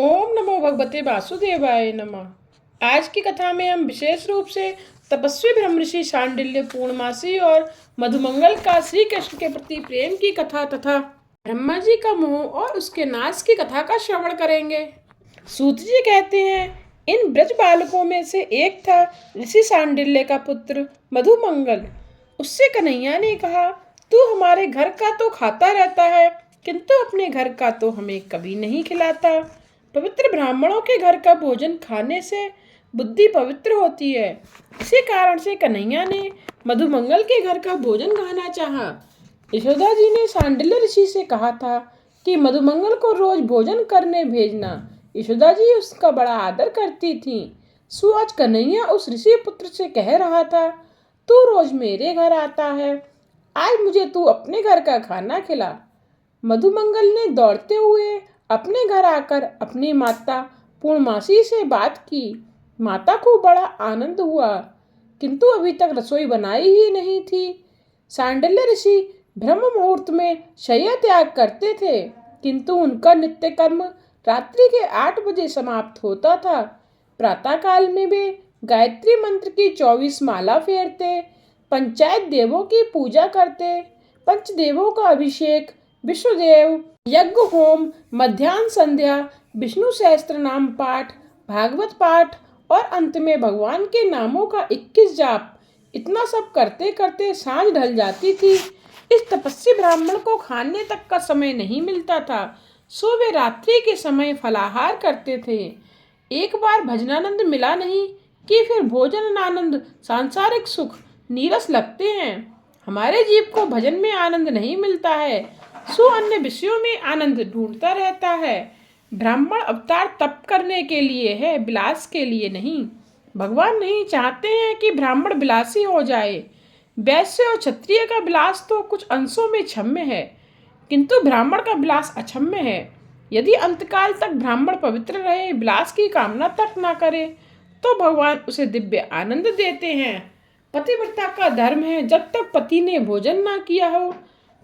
ओम नमो भगवते वासुदेवाय नमः। आज की कथा में हम विशेष रूप से तपस्वी ब्रह्मऋषि शांडिल्य, पूर्णमासी और मधुमंगल का श्री कृष्ण के प्रति प्रेम की कथा तथा ब्रह्मा जी का मोह और उसके नाश की कथा का श्रवण करेंगे। सूत जी कहते हैं, इन ब्रज बालकों में से एक था ऋषि शांडिल्य का पुत्र मधुमंगल। उससे कन्हैया ने कहा, तू हमारे घर का तो खाता रहता है, किंतु अपने घर का तो हमें कभी नहीं खिलाता। पवित्र ब्राह्मणों के घर का भोजन खाने से बुद्धि पवित्र होती है। इसी कारण से कन्हैया ने मधुमंगल के घर का भोजन खाना चाहा। यशोदा जी ने शांडिल्य ऋषि से कहा था कि मधुमंगल को रोज भोजन करने भेजना। यशोदा जी उसका बड़ा आदर करती थी। सो आज कन्हैया उस ऋषि पुत्र से कह रहा था, तू रोज मेरे घर आता है, आज मुझे तू अपने घर का खाना खिला। मधुमंगल ने दौड़ते हुए अपने घर आकर अपनी माता पूर्णमासी से बात की। माता को बड़ा आनंद हुआ, किंतु अभी तक रसोई बनाई ही नहीं थी। शांडिल्य ऋषि ब्रह्म मुहूर्त में शय्या त्याग करते थे, किंतु उनका नित्य कर्म रात्रि के 8 बजे समाप्त होता था। प्रातः काल में वे गायत्री मंत्र की 24 माला फेरते, पंचायत देवों की पूजा करते, पंचदेवों का अभिषेक, विश्वदेव यज्ञ होम, मध्याह्न संध्या, विष्णु सहस्त्र नाम पाठ, भागवत पाठ और अंत में भगवान के नामों का 21 जाप। इतना सब करते करते सांझ ढल जाती थी। इस तपस्वी ब्राह्मण को खाने तक का समय नहीं मिलता था, सो वे रात्रि के समय फलाहार करते थे। एक बार भजनानंद मिला नहीं कि फिर भोजन आनंद, सांसारिक सुख नीरस लगते हैं। हमारे जीव को भजन में आनंद नहीं मिलता है, सो अन्य विषयों में आनंद ढूंढता रहता है। ब्राह्मण अवतार तप करने के लिए है, विलास के लिए नहीं। भगवान नहीं चाहते हैं कि ब्राह्मण विलासी हो जाए। वैश्य और क्षत्रिय का विलास तो कुछ अंशों में क्षम्य है, किंतु ब्राह्मण का विलास अक्षम्य है। यदि अंतकाल तक ब्राह्मण पवित्र रहे, विलास की कामना तक ना करे, तो भगवान उसे दिव्य आनंद देते हैं। पतिव्रता का धर्म है, जब तक पति ने भोजन ना किया हो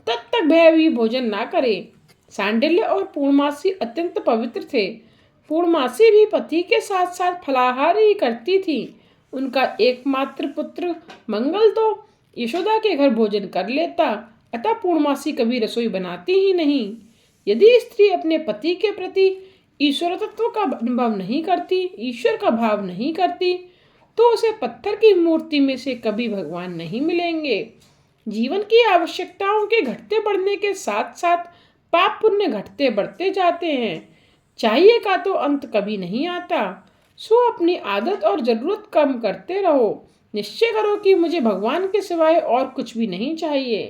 तब तक वह भी भोजन ना करे। शांडिल्य और पूर्णमासी अत्यंत पवित्र थे। पूर्णमासी भी पति के साथ साथ फलाहार ही करती थी। उनका एकमात्र पुत्र मंगल तो यशोदा के घर भोजन कर लेता, अतः पूर्णमासी कभी रसोई बनाती ही नहीं। यदि स्त्री अपने पति के प्रति ईश्वर तत्व का अनुभव नहीं करती, ईश्वर का भाव नहीं करती, तो उसे पत्थर की मूर्ति में से कभी भगवान नहीं मिलेंगे। जीवन की आवश्यकताओं के घटते बढ़ने के साथ साथ पाप पुण्य घटते बढ़ते जाते हैं। चाहिए का तो अंत कभी नहीं आता। सो अपनी आदत और जरूरत कम करते रहो। निश्चय करो कि मुझे भगवान के सिवाय और कुछ भी नहीं चाहिए।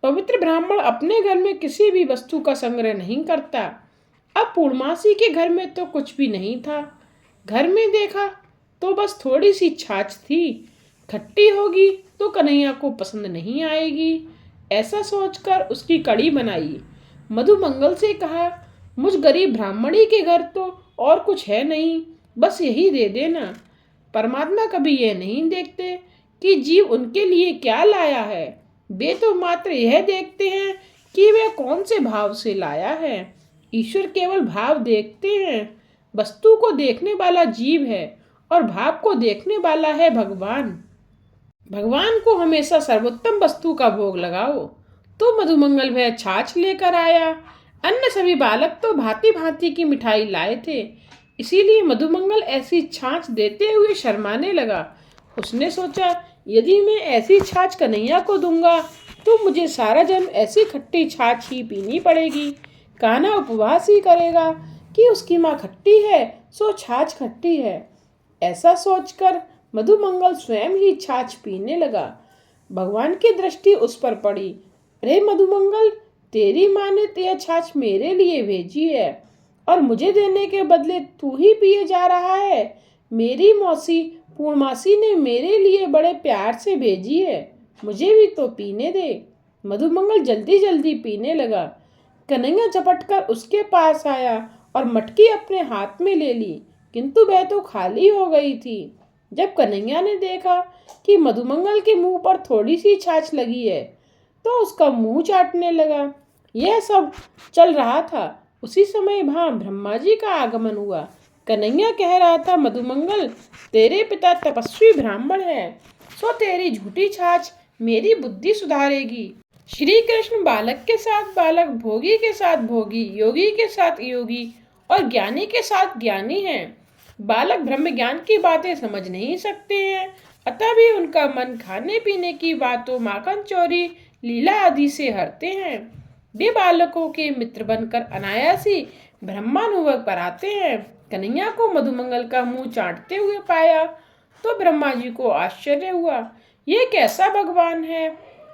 पवित्र ब्राह्मण अपने घर में किसी भी वस्तु का संग्रह नहीं करता। अब पूर्णमासी के घर में तो कुछ भी नहीं था। घर में देखा तो बस थोड़ी सी छाछ थी। खट्टी होगी तो कन्हैया को पसंद नहीं आएगी, ऐसा सोचकर उसकी कड़ी बनाई। मधुमंगल से कहा, मुझ गरीब ब्राह्मणी के घर तो और कुछ है नहीं, बस यही दे देना। परमात्मा कभी यह नहीं देखते कि जीव उनके लिए क्या लाया है। वे तो मात्र यह देखते हैं कि वह कौन से भाव से लाया है। ईश्वर केवल भाव देखते हैं। वस्तु को देखने वाला जीव है और भाव को देखने वाला है भगवान। भगवान को हमेशा सर्वोत्तम वस्तु का भोग लगाओ। तो मधुमंगल वह छाछ लेकर आया। अन्य सभी बालक तो भांति भांति की मिठाई लाए थे, इसीलिए मधुमंगल ऐसी छाछ देते हुए शर्माने लगा। उसने सोचा, यदि मैं ऐसी छाछ कन्हैया को दूंगा तो मुझे सारा जन्म ऐसी खट्टी छाछ ही पीनी पड़ेगी। कान्हा उपवास ही करेगा कि उसकी माँ खट्टी है, सो छाछ खट्टी है। ऐसा सोचकर मधुमंगल स्वयं ही छाछ पीने लगा। भगवान की दृष्टि उस पर पड़ी। अरे मधुमंगल, तेरी माँ ने यह छाछ मेरे लिए भेजी है और मुझे देने के बदले तू ही पिए जा रहा है। मेरी मौसी पूर्णमासी ने मेरे लिए बड़े प्यार से भेजी है, मुझे भी तो पीने दे। मधुमंगल जल्दी जल्दी पीने लगा। कन्हैया झपट कर उसके पास आया और मटकी अपने हाथ में ले ली, किंतु वह तो खाली हो गई थी। जब कन्हैया ने देखा कि मधुमंगल के मुंह पर थोड़ी सी छाछ लगी है, तो उसका मुंह चाटने लगा। यह सब चल रहा था उसी समय वहां ब्रह्मा जी का आगमन हुआ। कन्हैया कह रहा था, मधुमंगल, तेरे पिता तपस्वी ब्राह्मण है, सो तेरी झूठी छाछ मेरी बुद्धि सुधारेगी। श्री कृष्ण बालक के साथ बालक, भोगी के साथ भोगी, योगी के साथ योगी और ज्ञानी के साथ ज्ञानी हैं। बालक ब्रह्म ज्ञान की बातें समझ नहीं सकते हैं, अतः भी उनका मन खाने पीने की बातों, माखन चोरी, लीला आदि से हरते हैं। वे बालकों के मित्र बनकर अनायास ही ब्रह्मानुभव पर आते हैं। कन्हैया को मधुमंगल का मुंह चाटते हुए पाया तो ब्रह्मा जी को आश्चर्य हुआ। ये कैसा भगवान है?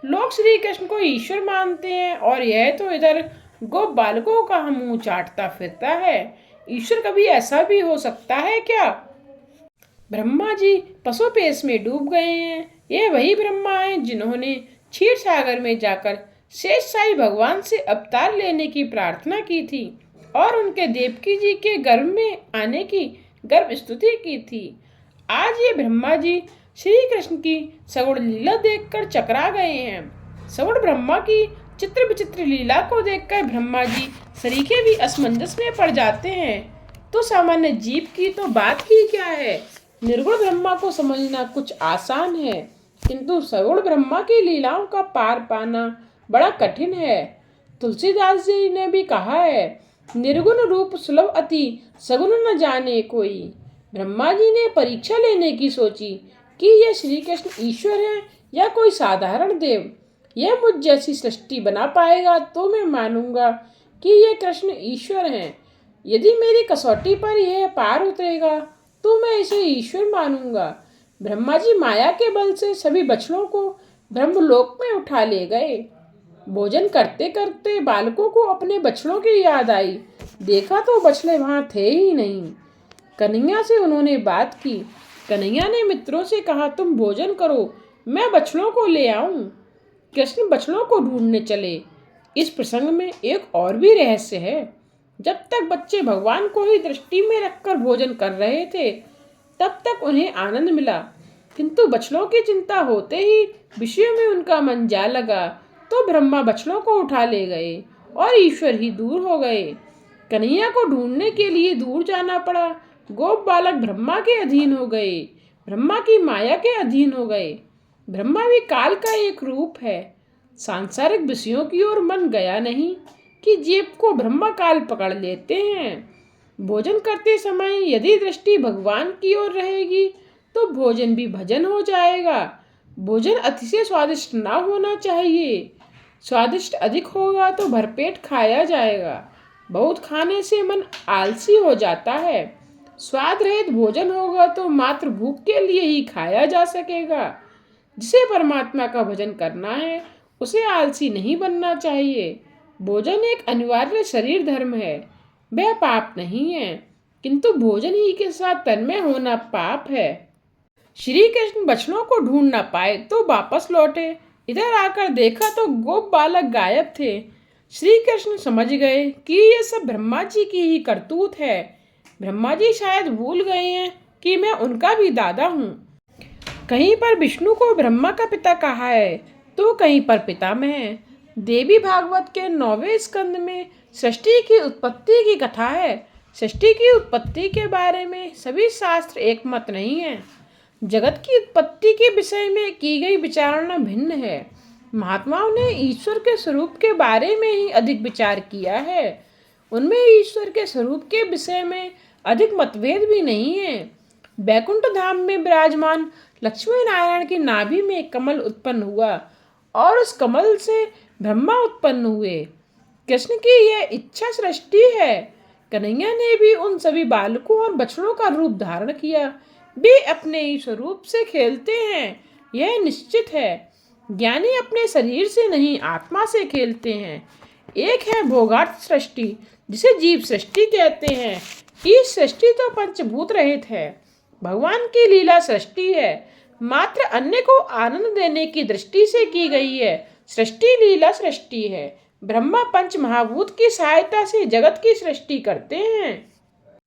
लोग श्री कृष्ण को ईश्वर मानते हैं और यह तो इधर गोप बालकों का मुंह चाटता फिरता है। ईश्वर कभी ऐसा भी हो सकता है क्या? ब्रह्मा जी पशुपेश में डूब गए हैं। ये वही ब्रह्मा हैं जिन्होंने क्षीर सागर में जाकर शेष साई भगवान से अवतार लेने की प्रार्थना की थी और उनके देवकी जी के गर्भ में आने की गर्भ स्तुति की थी। आज ये ब्रह्मा जी श्री कृष्ण की सगुण लीला देखकर चकरा गए हैं। सगुण ब्रह्मा की चित्र विचित्र लीला को देखकर ब्रह्मा जी सरीखे भी असमंजस में पड़ जाते हैं। तो सामान्य जीव की तो बात ही क्या है। निर्गुण ब्रह्मा को समझना कुछ आसान है, किंतु सगुण ब्रह्मा की लीलाओं का पार पाना बड़ा कठिन है। तुलसीदास जी ने भी कहा है, निर्गुण रूप सुलभ अति, सगुण न जाने कोई। ब्रह्मा जी ने परीक्षा लेने की सोची कि यह श्री कृष्ण ईश्वर है या कोई साधारण देव। यह मुझ जैसी सृष्टि बना पाएगा तो मैं मानूंगा कि यह कृष्ण ईश्वर हैं। यदि मेरी कसौटी पर यह पार उतरेगा तो मैं इसे ईश्वर मानूंगा। ब्रह्मा जी माया के बल से सभी बछड़ों को ब्रह्मलोक में उठा ले गए। भोजन करते करते बालकों को अपने बछड़ों की याद आई। देखा तो बछड़े वहां थे ही नहीं। कन्हैया से उन्होंने बात की। कन्हैया ने मित्रों से कहा, तुम भोजन करो, मैं बछड़ों को ले आऊं। कृष्ण बछड़ों को ढूंढने चले। इस प्रसंग में एक और भी रहस्य है। जब तक बच्चे भगवान को ही दृष्टि में रखकर भोजन कर रहे थे तब तक उन्हें आनंद मिला, किंतु बछड़ों की चिंता होते ही विषयों में उनका मन जा लगा तो ब्रह्मा बछड़ों को उठा ले गए और ईश्वर ही दूर हो गए। कन्हैया को ढूंढने के लिए दूर जाना पड़ा। गोप बालक ब्रह्मा के अधीन हो गए, ब्रह्मा की माया के अधीन हो गए। ब्रह्मा भी काल का एक रूप है। सांसारिक विषयों की ओर मन गया नहीं कि जीव को ब्रह्मा काल पकड़ लेते हैं। भोजन करते समय यदि दृष्टि भगवान की ओर रहेगी तो भोजन भी भजन हो जाएगा। भोजन अतिशय स्वादिष्ट ना होना चाहिए। स्वादिष्ट अधिक होगा तो भरपेट खाया जाएगा। बहुत खाने से मन आलसी हो जाता है। स्वाद रहित भोजन होगा तो मात्र भूख के लिए ही खाया जा सकेगा। जिसे परमात्मा का भजन करना है उसे आलसी नहीं बनना चाहिए। भोजन एक अनिवार्य शरीर धर्म है, वह पाप नहीं है, किंतु भोजन ही के साथ तन्मय होना पाप है। श्री कृष्ण बछड़ों को ढूंढ न पाए तो वापस लौटे। इधर आकर देखा तो गोप बालक गायब थे। श्री कृष्ण समझ गए कि ये सब ब्रह्मा जी की ही करतूत है। ब्रह्मा जी शायद भूल गए हैं कि मैं उनका भी दादा हूँ। कहीं पर विष्णु को ब्रह्मा का पिता कहा है तो कहीं पर पितामह है। देवी भागवत के 9वें स्कंद में सृष्टि की उत्पत्ति की कथा है। सृष्टि की उत्पत्ति के बारे में सभी शास्त्र एक मत नहीं है। जगत की उत्पत्ति के विषय में की गई विचारणा भिन्न है। महात्माओं ने ईश्वर के स्वरूप के बारे में ही अधिक विचार किया है। उनमें ईश्वर के स्वरूप के विषय में अधिक मतभेद भी नहीं है। बैकुंठ धाम में विराजमान लक्ष्मी नारायण की नाभि में कमल उत्पन्न हुआ और उस कमल से ब्रह्मा उत्पन्न हुए। कृष्ण की यह इच्छा सृष्टि है। कन्हैया ने भी उन सभी बालकों और बछड़ों का रूप धारण किया। वे अपने ही स्वरूप से खेलते हैं, यह निश्चित है। ज्ञानी अपने शरीर से नहीं आत्मा से खेलते हैं। एक है भोगार्थ सृष्टि जिसे जीव सृष्टि कहते हैं। ये सृष्टि तो पंचभूत रहित है। भगवान की लीला सृष्टि है, मात्र अन्य को आनंद देने की दृष्टि से की गई है। सृष्टि लीला सृष्टि है। ब्रह्मा पंच महाभूत की सहायता से जगत की सृष्टि करते हैं।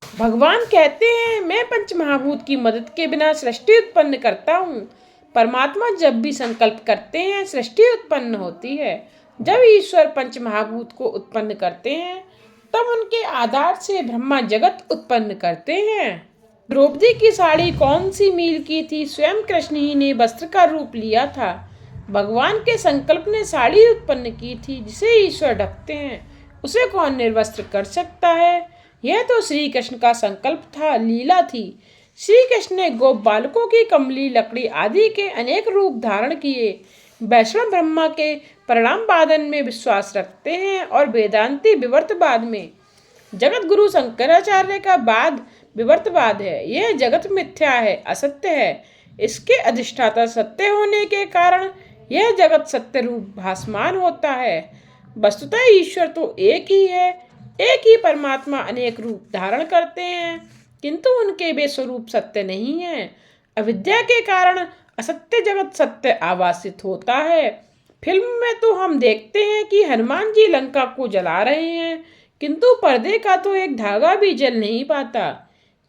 भगवान कहते हैं, मैं पंच महाभूत की मदद के बिना सृष्टि उत्पन्न करता हूँ। परमात्मा जब भी संकल्प करते हैं सृष्टि उत्पन्न होती है। जब ईश्वर पंच महाभूत को उत्पन्न करते हैं तब उनके आधार से ब्रह्मा जगत उत्पन्न करते हैं। द्रौपदी की साड़ी कौन सी मील की थी? स्वयं कृष्ण ही ने वस्त्र का रूप लिया था। भगवान के संकल्प ने साड़ी उत्पन्न की थी जिसे ईश्वर ढकते हैं, उसे कौन निर्वस्त्र कर सकता है? यह तो श्री कृष्ण का संकल्प था, लीला थी। श्री कृष्ण ने गोप बालकों की कमली, लकड़ी आदि के अनेक रूप धारण किए। वैष्णव ब्रह्मा के परिणामवादन में विश्वास रखते हैं और वेदांती विवर्तवाद में। जगत गुरु शंकराचार्य का वाद विवर्तवाद है। यह जगत मिथ्या है, असत्य है। इसके अधिष्ठाता सत्य होने के कारण यह जगत सत्य रूप भासमान होता है। वस्तुतः ईश्वर तो एक ही है। एक ही परमात्मा अनेक रूप धारण करते हैं, किंतु उनके वे स्वरूप सत्य नहीं है। अविद्या के कारण असत्य जगत सत्य आभासित होता है। फिल्म में तो हम देखते हैं कि हनुमान जी लंका को जला रहे हैं, किंतु पर्दे का तो एक धागा भी जल नहीं पाता,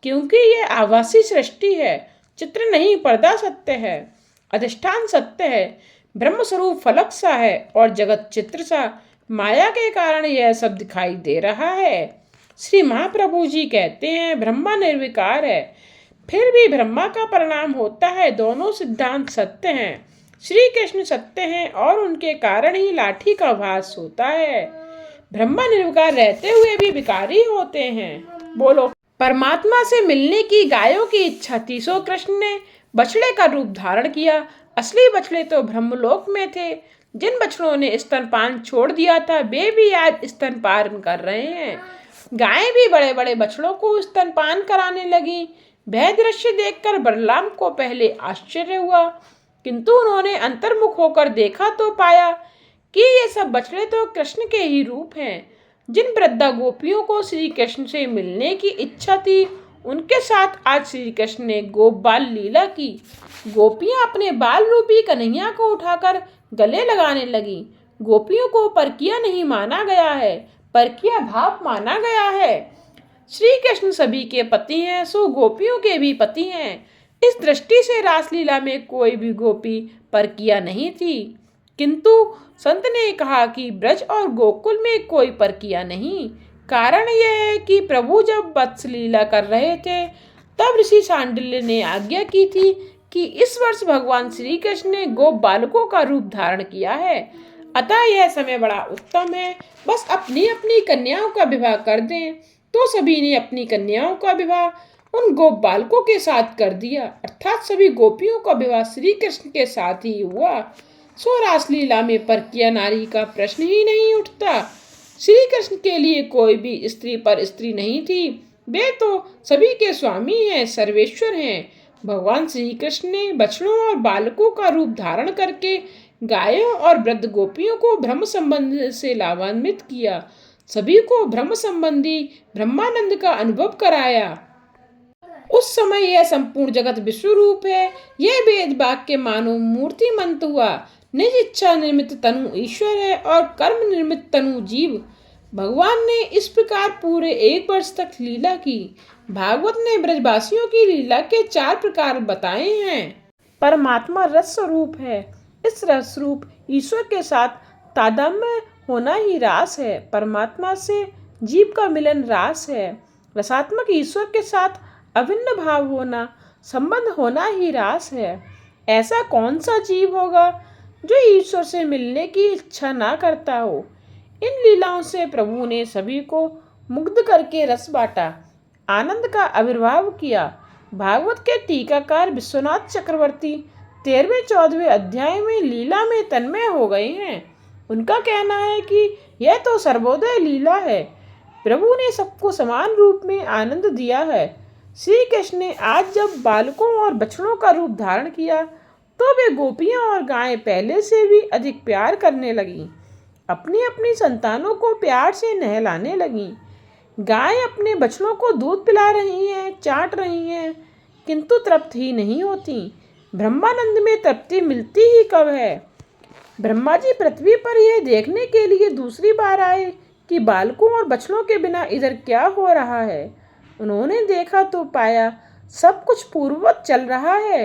क्योंकि यह आभासी सृष्टि है। चित्र नहीं, पर्दा सत्य है, अधिष्ठान सत्य है। ब्रह्म स्वरूप फलक सा है और जगत चित्र सा। माया के कारण यह सब दिखाई दे रहा है। श्री महाप्रभु जी कहते हैं ब्रह्मा निर्विकार है, फिर भी ब्रह्मा का परिणाम होता है। दोनों सिद्धांत सत्य हैं। श्री कृष्ण सत्य हैं और उनके कारण ही लाठी का भास होता है। ब्रह्मा निर्विकार रहते हुए भी विकारी होते हैं। बोलो। परमात्मा से मिलने की गायों की इच्छा थी, सो कृष्ण ने बछड़े का रूप धारण किया। असली बछड़े तो ब्रह्मलोक में थे। जिन बछड़ों ने स्तनपान छोड़ दिया था, वे भी आज स्तनपान कर रहे हैं। गायें भी बड़े बड़े बछड़ों को स्तनपान कराने लगी। वह दृश्य देखकर बलराम को पहले आश्चर्य हुआ, किंतु उन्होंने अंतर्मुख होकर देखा तो पाया कि ये सब बछड़े तो कृष्ण के ही रूप हैं। जिन वृद्धा गोपियों को श्री कृष्ण से मिलने की इच्छा थी, उनके साथ आज श्री कृष्ण ने गोप बाल लीला की। गोपियां अपने बाल रूपी कन्हैया को उठाकर गले लगाने लगी। गोपियों को परकिया नहीं माना गया है, परकिया भाव माना गया है। श्री कृष्ण सभी के पति हैं, सो गोपियों के भी पति हैं। इस दृष्टि से रासलीला में कोई भी गोपी परकिया नहीं थी। किंतु संत ने कहा कि ब्रज और गोकुल में कोई परकिया नहीं। कारण यह है कि प्रभु जब वत्स लीला कर रहे थे, तब ऋषि शांडिल्य ने आज्ञा की थी कि इस वर्ष भगवान श्री कृष्ण ने गोप बालकों का रूप धारण किया है, अतः यह समय बड़ा उत्तम है। बस अपनी अपनी कन्याओं का विवाह कर दें। तो सभी ने अपनी कन्याओं का विवाह उन गोप बालकों के साथ कर दिया, अर्थात सभी गोपियों का विवाह श्री कृष्ण के साथ ही हुआ। सो रासलीला में परकिया नारी का प्रश्न ही नहीं उठता। श्री कृष्ण के लिए कोई भी स्त्री पर स्त्री नहीं थी। वे तो सभी के स्वामी हैं, सर्वेश्वर हैं। भगवान श्री कृष्ण ने बछड़ों और बालकों का रूप धारण करके गायों और वृद्ध गोपियों को ब्रह्म संबंध से लाभान्वित किया। सभी को ब्रह्म संबंधी ब्रह्मानंद का अनुभव कराया। उस समय यह संपूर्ण जगत विश्व रूप है। यह वेद वाक्य मानो मूर्तिमंत हुआ। निज इच्छा निर्मित तनु ईश्वर है और कर्म निर्मित तनु जीव। भगवान ने इस प्रकार पूरे 1 वर्ष तक लीला की। भागवत ने ब्रजवासियों की लीला के 4 प्रकार बताए हैं। परमात्मा रस स्वरूप है। इस रस रूप ईश्वर के साथ तादात्म्य होना ही रास है। परमात्मा से जीव का मिलन रास है। रसात्मक ईश्वर के साथ अभिन्न भाव होना, संबंध होना ही रास है। ऐसा कौन सा जीव होगा जो ईश्वर से मिलने की इच्छा ना करता हो। इन लीलाओं से प्रभु ने सभी को मुग्ध करके रस बांटा, आनंद का आविर्भाव किया। भागवत के टीकाकार विश्वनाथ चक्रवर्ती 13वें-14वें अध्याय में लीला में तन्मय हो गए हैं। उनका कहना है कि यह तो सर्वोदय लीला है। प्रभु ने सबको समान रूप में आनंद दिया है। श्री कृष्ण ने आज जब बालकों और बछड़ों का रूप धारण किया, तो वे गोपियां और गायें पहले से भी अधिक प्यार करने लगीं। अपनी अपनी संतानों को प्यार से नहलाने लगीं। गायें अपने बछड़ों को दूध पिला रही हैं, चाट रही हैं, किंतु तृप्त ही नहीं होती। ब्रह्मानंद में तृप्ति मिलती ही कब है। ब्रह्मा जी पृथ्वी पर यह देखने के लिए दूसरी बार आए कि बालकों और बछड़ों के बिना इधर क्या हो रहा है। उन्होंने देखा तो पाया सब कुछ पूर्ववत चल रहा है।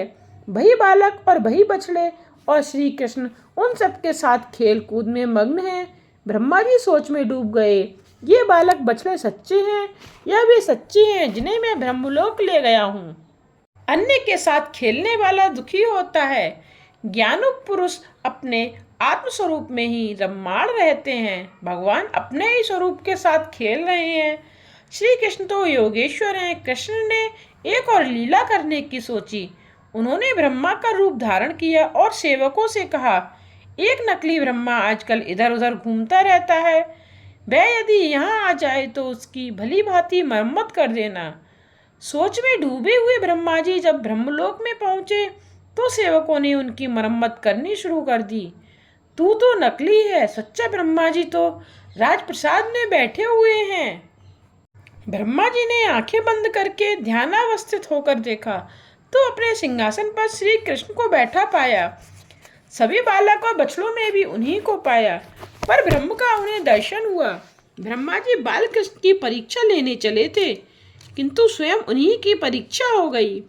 वही बालक और वही बछड़े और श्री कृष्ण उन सब के साथ खेल कूद में मग्न हैं। ब्रह्मा जी सोच में डूब गए ये बालक बछड़े सच्चे हैं या वे सच्चे हैं जिन्हें मैं ब्रह्मलोक ले गया हूँ। अन्य के साथ खेलने वाला दुखी होता है। ज्ञानुक पुरुष अपने आत्मस्वरूप में ही रममाण रहते हैं। भगवान अपने ही स्वरूप के साथ खेल रहे हैं। श्री कृष्ण तो योगेश्वर हैं। कृष्ण ने एक और लीला करने की सोची। उन्होंने ब्रह्मा का रूप धारण किया और सेवकों से कहा, एक नकली ब्रह्मा आजकल इधर उधर घूमता रहता है। वह यदि यहाँ आ जाए तो उसकी भली भांति मरम्मत कर देना। सोच में डूबे हुए ब्रह्मा जी जब ब्रह्मलोक में पहुंचे तो सेवकों ने उनकी मरम्मत करनी शुरू कर दी। तू तो नकली है, सच्चा ब्रह्मा जी तो राजप्रसाद में बैठे हुए हैं। ब्रह्मा जी ने आंखें बंद करके ध्यानावस्थित होकर देखा तो अपने सिंहासन पर श्री कृष्ण को बैठा पाया। सभी बालक और बछड़ों में भी उन्हीं को पाया, पर ब्रह्म का उन्हें दर्शन हुआ। ब्रह्मा जी बाल कृष्ण की परीक्षा लेने चले थे, किंतु स्वयं उन्हीं की परीक्षा हो गई।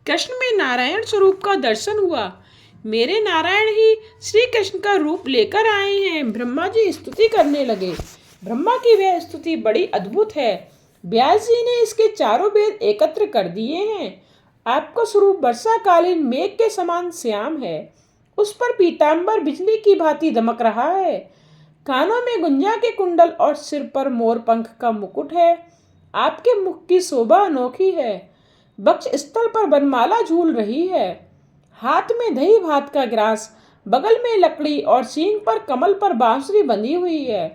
कृष्ण में नारायण स्वरूप का दर्शन हुआ। मेरे नारायण ही श्री कृष्ण का रूप लेकर आए हैं। ब्रह्मा जी स्तुति करने लगे। ब्रह्मा की वह स्तुति बड़ी अद्भुत है। व्यास जी ने इसके चारों वेद एकत्र कर दिए हैं। आपका स्वरूप वर्षाकालीन मेघ के समान श्याम है। उस पर पीतांबर बिजली की भांति दमक रहा है। कानों में गुंजा के कुंडल और सिर पर मोर पंख का मुकुट है। आपके मुख की शोभा अनोखी है। वक्ष स्थल पर वनमाला झूल रही है। हाथ में दही भात का ग्रास, बगल में लकड़ी और सींग पर कमल पर बांसुरी बंधी हुई है।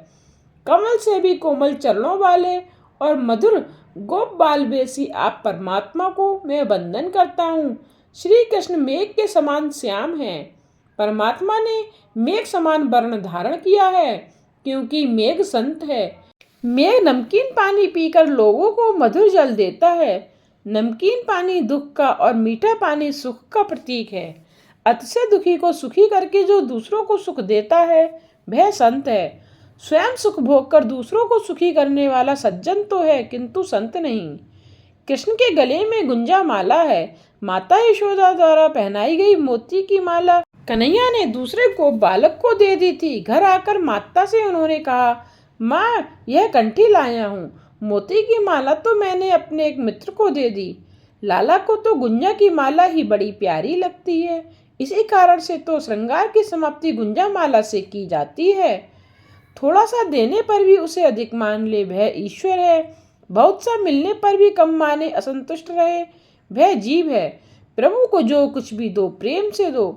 कमल से भी कोमल चरणों वाले और मधुर गोप बाल बेसी आप परमात्मा को मैं वंदन करता हूँ। श्री कृष्ण मेघ के समान श्याम हैं। परमात्मा ने मेघ समान वर्ण धारण किया है, क्योंकि मेघ संत है। मेघ नमकीन पानी पीकर लोगों को मधुर जल देता है। नमकीन पानी दुख का और मीठा पानी सुख का प्रतीक है। अतिशय दुखी को सुखी करके जो दूसरों को सुख देता है वह संत है। स्वयं सुख भोग कर दूसरों को सुखी करने वाला सज्जन तो है, किंतु संत नहीं। कृष्ण के गले में गुंजा माला है। माता यशोदा द्वारा पहनाई गई मोती की माला कन्हैया ने दूसरे को बालक को दे दी थी। घर आकर माता से उन्होंने कहा, माँ यह कंठी लाया हूँ। मोती की माला तो मैंने अपने एक मित्र को दे दी। लाला को तो गुंजा की माला ही बड़ी प्यारी लगती है। इसी कारण से तो श्रृंगार की समाप्ति गुंजा माला से की जाती है। थोड़ा सा देने पर भी उसे अधिक मान ले वह ईश्वर है। बहुत सा मिलने पर भी कम माने असंतुष्ट रहे वह जीव है। प्रभु को जो कुछ भी दो प्रेम से दो।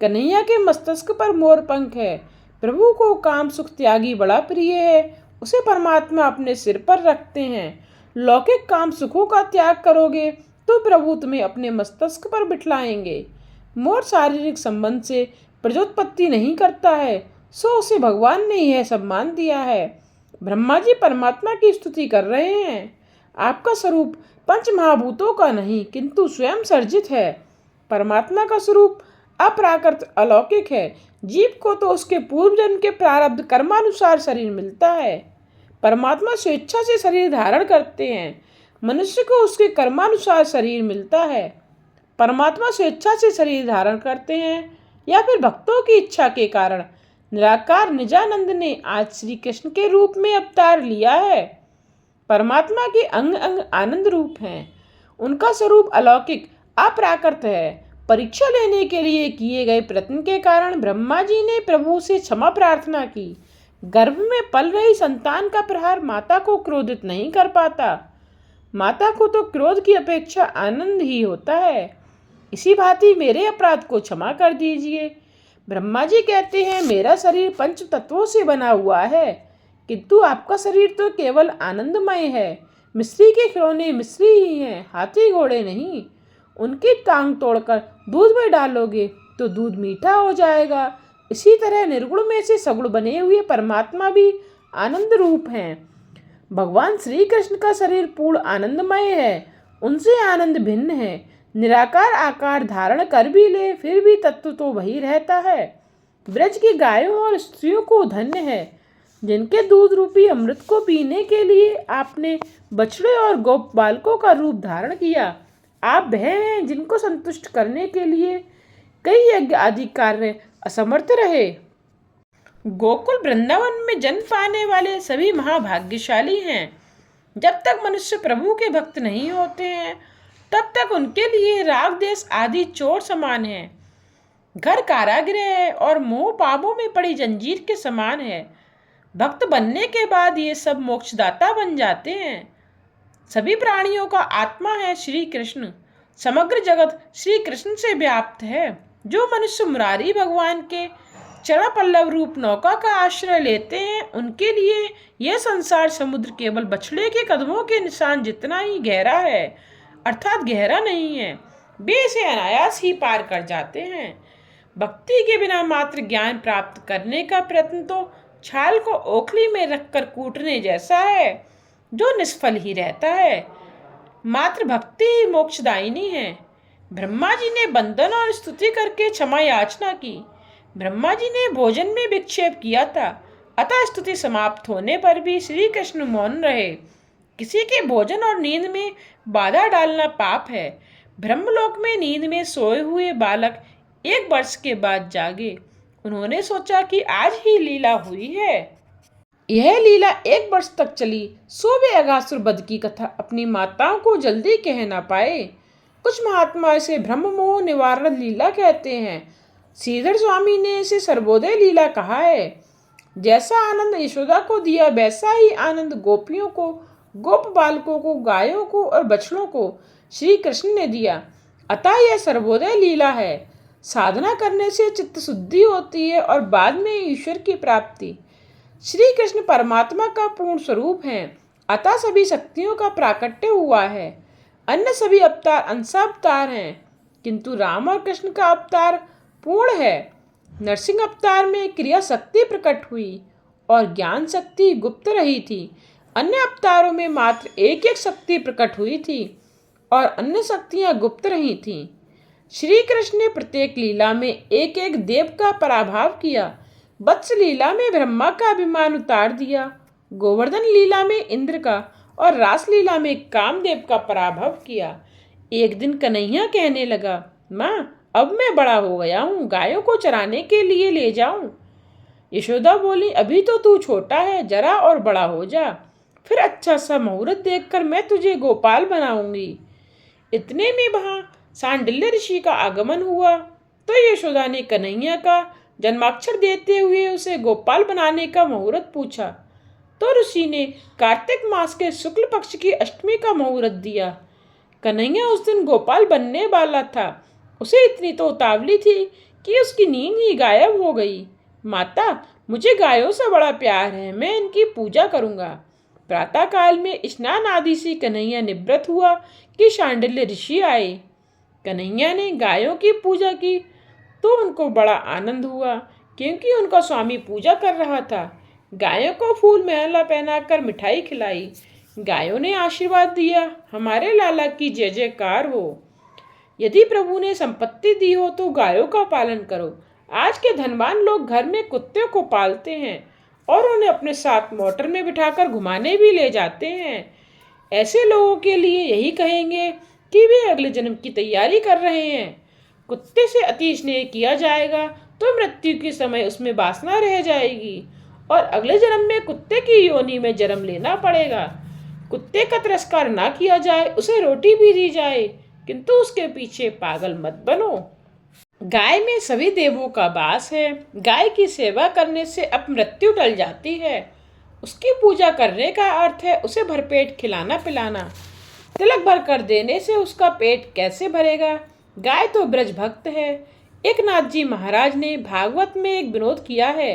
कन्हैया के मस्तक पर मोर पंख है। प्रभु को काम सुख त्यागी बड़ा प्रिय है। उसे परमात्मा अपने सिर पर रखते हैं। लौकिक काम सुखों का त्याग करोगे तो प्रभु तुम्हें अपने मस्तक पर बिठलाएंगे। मोर शारीरिक संबंध से प्रजोत्पत्ति नहीं करता है, सो उसे भगवान ने यह सम्मान दिया है। ब्रह्मा जी परमात्मा की स्तुति कर रहे हैं। आपका स्वरूप पंच महाभूतों का नहीं, किंतु स्वयं सर्जित है। परमात्मा का स्वरूप अप्राकृत अलौकिक है। जीव को तो उसके पूर्व जन्म के प्रारब्ध कर्मानुसार शरीर मिलता है। परमात्मा स्वेच्छा से शरीर धारण करते हैं। मनुष्य को उसके कर्मानुसार शरीर मिलता है। परमात्मा स्वेच्छा से शरीर धारण करते हैं या फिर भक्तों की इच्छा के कारण। निराकार निजानंद ने आज श्री कृष्ण के रूप में अवतार लिया है। परमात्मा के अंग अंग आनंद रूप हैं। उनका स्वरूप अलौकिक अप्राकृत है। परीक्षा लेने के लिए किए गए प्रयत्न के कारण ब्रह्मा जी ने प्रभु से क्षमा प्रार्थना की। गर्भ में पल रही संतान का प्रहार माता को क्रोधित नहीं कर पाता। माता को तो क्रोध की अपेक्षा आनंद ही होता है। इसी भांति मेरे अपराध को क्षमा कर दीजिए। ब्रह्मा जी कहते हैं, मेरा शरीर पंच तत्वों से बना हुआ है, किंतु आपका शरीर तो केवल आनंदमय है। मिस्री के खिलौने मिस्री ही हैं, हाथी घोड़े नहीं। उनकी टांग तोड़कर दूध में डालोगे तो दूध मीठा हो जाएगा। इसी तरह निर्गुण में से सगुण बने हुए परमात्मा भी आनंद रूप हैं। भगवान श्री कृष्ण का शरीर पूर्ण आनंदमय है। उनसे आनंद भिन्न है। निराकार आकार धारण कर भी ले फिर भी तत्व तो वही रहता है। ब्रज की गायों और स्त्रियों को धन्य है, जिनके दूध रूपी अमृत को पीने के लिए आपने बछड़े और गोप बालकों का रूप धारण किया। आप वह हैं जिनको संतुष्ट करने के लिए कई यज्ञ आदि कार्य असमर्थ रहे। गोकुल वृंदावन में जन्म पाने वाले सभी महाभाग्यशाली हैं। जब तक मनुष्य प्रभु के भक्त नहीं होते हैं, तब तक उनके लिए राग देश आदि चोर समान है। घर कारागृह है और मोह पापों में पड़ी जंजीर के समान है। भक्त बनने के बाद ये सब मोक्षदाता बन जाते हैं। सभी प्राणियों का आत्मा है श्री कृष्ण। समग्र जगत श्री कृष्ण से व्याप्त है। जो मनुष्य मुरारी भगवान के चरण पल्लव रूप नौका का आश्रय लेते हैं, उनके लिए यह संसार समुद्र केवल बछड़े के कदमों के निशान जितना ही गहरा है, अर्थात गहरा नहीं है। वे इसे अनायास ही पार कर जाते हैं। भक्ति के बिना मात्र ज्ञान प्राप्त करने का प्रयत्न तो छाल को ओखली में रखकर कूटने जैसा है, जो निष्फल ही रहता है। मात्र भक्ति ही मोक्षदायिनी है। ब्रह्मा जी ने बंदन और स्तुति करके क्षमा याचना की। ब्रह्मा जी ने भोजन में विक्षेप किया था, अतः स्तुति समाप्त होने पर भी श्री कृष्ण मौन रहे। किसी के भोजन और नींद में बाधा डालना पाप है। ब्रह्मलोक में नींद में सोए हुए बालक 1 वर्ष के बाद जागे। उन्होंने सोचा कि आज ही लीला हुई है। यह लीला 1 वर्ष तक चली, सो वे अघासुर वध की कथा अपनी माताओं को जल्दी कह ना पाए। कुछ महात्मा इसे ब्रह्म मोह निवारण लीला कहते हैं। श्रीधर स्वामी ने इसे सर्वोदय लीला कहा है। जैसा आनंद यशोदा को दिया, वैसा ही आनंद गोपियों को, गोप बालकों को, गायों को और बछड़ों को श्री कृष्ण ने दिया। अतः यह सर्वोदय लीला है। साधना करने से चित्त शुद्धि होती है और बाद में ईश्वर की प्राप्ति। श्री कृष्ण परमात्मा का पूर्ण स्वरूप है, अतः सभी शक्तियों का प्राकट्य हुआ है। अन्य सभी अवतार अंशावतार हैं, किंतु राम और कृष्ण का अवतार पूर्ण है। नरसिंह अवतार में क्रिया शक्ति प्रकट हुई और ज्ञान शक्ति गुप्त रही थी। अन्य अवतारों में मात्र एक एक शक्ति प्रकट हुई थी और अन्य शक्तियां गुप्त रही थीं। श्री कृष्ण ने प्रत्येक लीला में एक एक देव का पराभव किया। वत्स लीला में ब्रह्मा का अभिमान उतार दिया, गोवर्धन लीला में इंद्र का और रास लीला में कामदेव का पराभव किया। एक दिन कन्हैया कहने लगा, माँ अब मैं बड़ा हो गया हूँ, गायों को चराने के लिए ले जाऊं। यशोदा बोली, अभी तो तू छोटा है, जरा और बड़ा हो जा, फिर अच्छा सा मुहूर्त देखकर मैं तुझे गोपाल बनाऊंगी। इतने में वहां सांडिल्य ऋषि का आगमन हुआ, तो यशोदा ने कन्हैया का जन्माक्षर देते हुए उसे गोपाल बनाने का मुहूर्त पूछा। तो ऋषि ने कार्तिक मास के शुक्ल पक्ष की अष्टमी का मुहूर्त दिया। कन्हैया उस दिन गोपाल बनने वाला था। उसे इतनी तो उतावली थी कि उसकी नींद ही गायब हो गई। माता, मुझे गायों से बड़ा प्यार है, मैं इनकी पूजा करूंगा। प्रातःकाल में स्नान आदि से कन्हैया निवृत्त हुआ कि शांडिल्य ऋषि आए। कन्हैया ने गायों की पूजा की तो उनको बड़ा आनंद हुआ, क्योंकि उनका स्वामी पूजा कर रहा था। गायों को फूल माला पहनाकर मिठाई खिलाई। गायों ने आशीर्वाद दिया, हमारे लाला की जय जयकार हो। यदि प्रभु ने संपत्ति दी हो तो गायों का पालन करो। आज के धनवान लोग घर में कुत्ते को पालते हैं और उन्हें अपने साथ मोटर में बिठाकर घुमाने भी ले जाते हैं। ऐसे लोगों के लिए यही कहेंगे कि वे अगले जन्म की तैयारी कर रहे हैं। कुत्ते से अति स्नेह किया जाएगा तो मृत्यु के समय उसमें वासना रह जाएगी और अगले जन्म में कुत्ते की योनि में जन्म लेना पड़ेगा। कुत्ते का तिरस्कार ना किया जाए, उसे रोटी भी दी जाए, किंतु उसके पीछे पागल मत बनो। गाय में सभी देवों का वास है। गाय की सेवा करने से अपमृत्यु टल जाती है। उसकी पूजा करने का अर्थ है उसे भरपेट खिलाना पिलाना। तिलक भर कर देने से उसका पेट कैसे भरेगा। गाय तो ब्रज भक्त है। एक नाथ जी महाराज ने भागवत में एक विनोद किया है।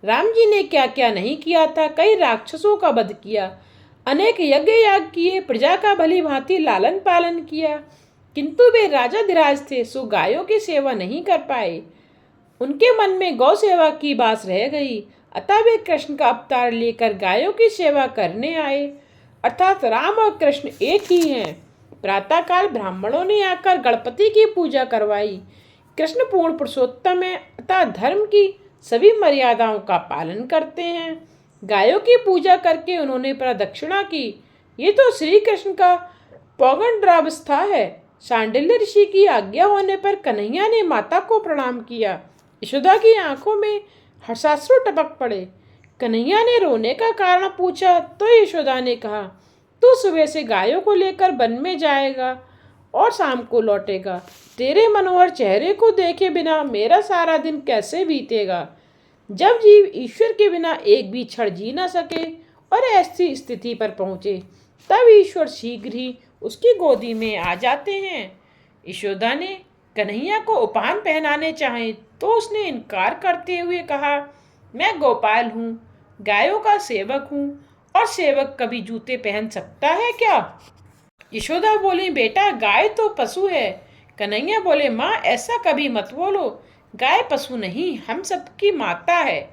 राम जी ने क्या क्या नहीं किया था। कई राक्षसों का वध किया, अनेक यज्ञ याग किए, प्रजा का भली भांति लालन पालन किया, किंतु वे राजा धीराज थे, सो गायों की सेवा नहीं कर पाए। उनके मन में गौ सेवा की बात रह गई, अतः वे कृष्ण का अवतार लेकर गायों की सेवा करने आए। अर्थात राम और कृष्ण एक ही हैं। प्रातःकाल ब्राह्मणों ने आकर गणपति की पूजा करवाई। कृष्ण पूर्ण पुरुषोत्तम है, अतः धर्म की सभी मर्यादाओं का पालन करते हैं। गायों की पूजा करके उन्होंने प्रदक्षिणा की। ये तो श्री कृष्ण का पौगंडावस्था है। शांडिल्य ऋषि की आज्ञा होने पर कन्हैया ने माता को प्रणाम किया। यशोदा की आंखों में हर्षाश्रु टपक पड़े। कन्हैया ने रोने का कारण पूछा तो यशोदा ने कहा, तू सुबह से गायों को लेकर वन में जाएगा और शाम को लौटेगा। तेरे मनोहर चेहरे को देखे बिना मेरा सारा दिन कैसे बीतेगा। जब जीव ईश्वर के बिना एक भी क्षण जी न सके और ऐसी स्थिति पर पहुँचे, तब ईश्वर शीघ्र ही उसकी गोदी में आ जाते हैं। यशोदा ने कन्हैया को उपहान पहनाने चाहे तो उसने इनकार करते हुए कहा, मैं गोपाल हूँ, गायों का सेवक हूँ, और सेवक कभी जूते पहन सकता है क्या? यशोदा बोली, बेटा गाय तो पशु है। कन्हैया बोले, माँ ऐसा कभी मत बोलो, गाय पशु नहीं, हम सबकी माता है,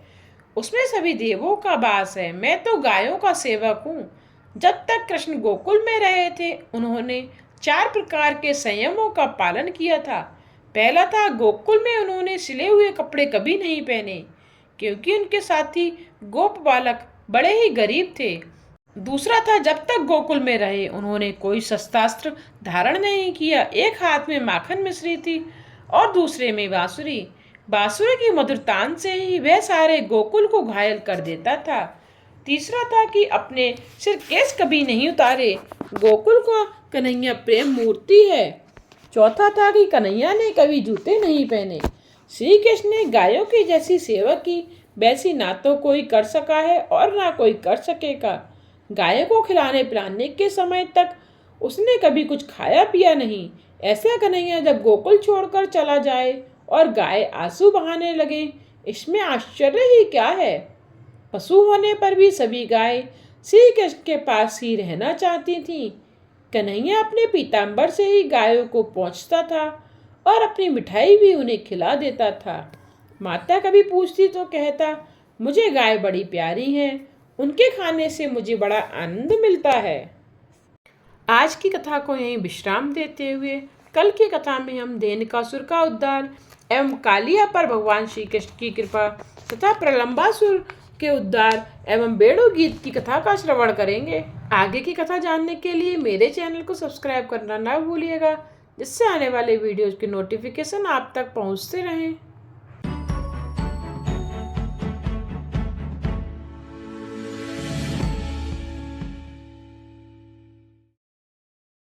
उसमें सभी देवों का वास है। मैं तो गायों का सेवक हूँ। जब तक कृष्ण गोकुल में रहे थे, उन्होंने 4 प्रकार के संयमों का पालन किया था। पहला था, गोकुल में उन्होंने सिले हुए कपड़े कभी नहीं पहने, क्योंकि उनके साथी गोप बालक बड़े ही गरीब थे। दूसरा था, जब तक गोकुल में रहे उन्होंने कोई शस्त्रास्त्र धारण नहीं किया। एक हाथ में माखन मिश्री थी और दूसरे में बांसुरी। बांसुरी की मधुर तान से ही वह सारे गोकुल को घायल कर देता था। तीसरा था कि अपने सिर केस कभी नहीं उतारे। गोकुल का कन्हैया प्रेम मूर्ति है। चौथा था कि कन्हैया ने कभी जूते नहीं पहने। श्री कृष्ण ने गायों की जैसी सेवा की, वैसी ना तो कोई कर सका है और ना कोई कर सकेगा। गायों को खिलाने पिलाने के समय तक उसने कभी कुछ खाया पिया नहीं। ऐसा कन्हैया जब गोकुल छोड़कर चला जाए और गाय आंसू बहाने लगे, इसमें आश्चर्य ही क्या है। पशु होने पर भी सभी गाय श्री कृष्ण के पास ही रहना चाहती थीं। कन्हैया अपने पीताम्बर से ही गायों को पोंछता था और अपनी मिठाई भी उन्हें खिला देता था। माता कभी पूछती तो कहता, मुझे गाय बड़ी प्यारी है, उनके खाने से मुझे बड़ा आनंद मिलता है। आज की कथा को यहीं विश्राम देते हुए कल की कथा में हम धेनुकासुर का उद्धार एवं कालिया पर भगवान श्री कृष्ण की कृपा तथा प्रलंबासुर के उद्धार एवं बेड़ो गीत की कथा का श्रवण करेंगे। आगे की कथा जानने के लिए मेरे चैनल को सब्सक्राइब करना ना भूलिएगा, जिससे आने वाले वीडियोज के नोटिफिकेशन आप तक पहुंचते रहें।